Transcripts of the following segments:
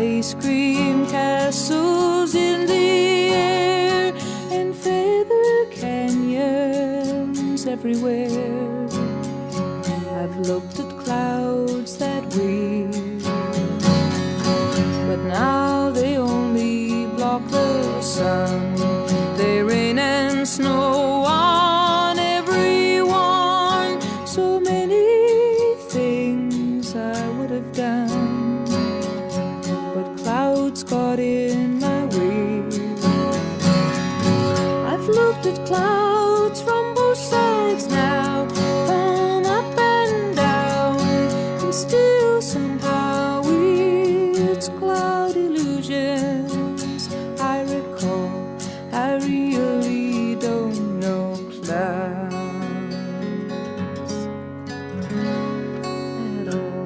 ice cream castles in the air and feather canyons everywhere. I've looked at clouds that way, but now they only block the sun. They rain and snow on everyone. So many things I would have done, but clouds got in my way. I've looked at clouds from both sides now, from up and down, and still somehow it's cloud illusions I recall. I really don't know clouds at all.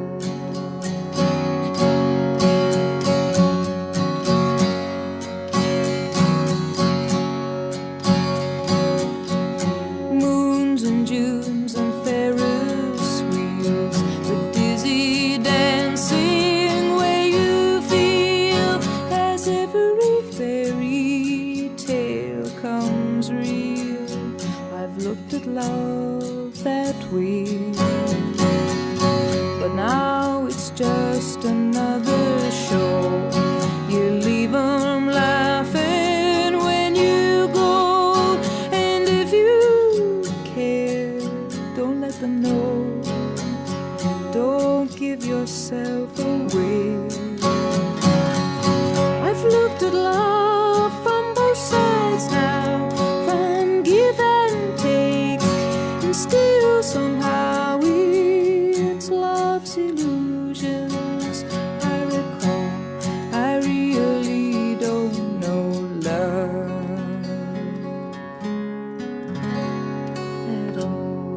Moons and Junes and Ferris wheels, the dizzy dancing way you feel as every fairy tale comes real. I've looked at love that way, but now it's just another show. You leave 'em laughing when you go, and if you care, don't let them know. Don't give yourself away. I've looked at love from both sides now, from give and take, and still somehow it's love's illusions I recall. I really don't know love at all.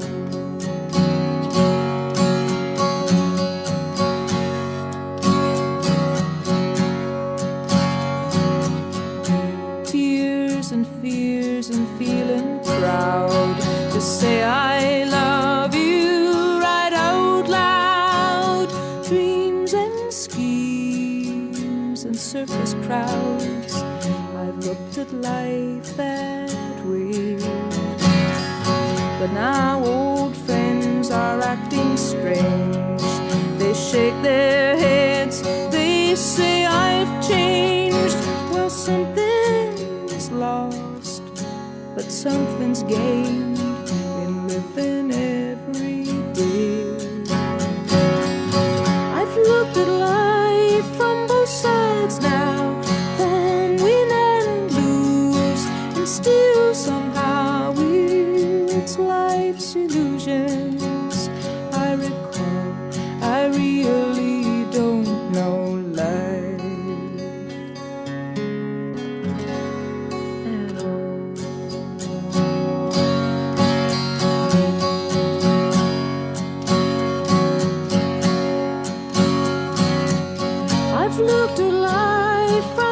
Tears and fears and feeling proud to say I love you right out loud. Dreams and schemes and circus crowds, I've looked at life that way, but now old friends are acting strange. They shake their heads, they say I've changed. Well, something's lost, but something's gained in living every day. I've looked at life from both sides now, from win and lose, and still somehow it's life's illusions I recall. I really don't know life at all. I've looked at life from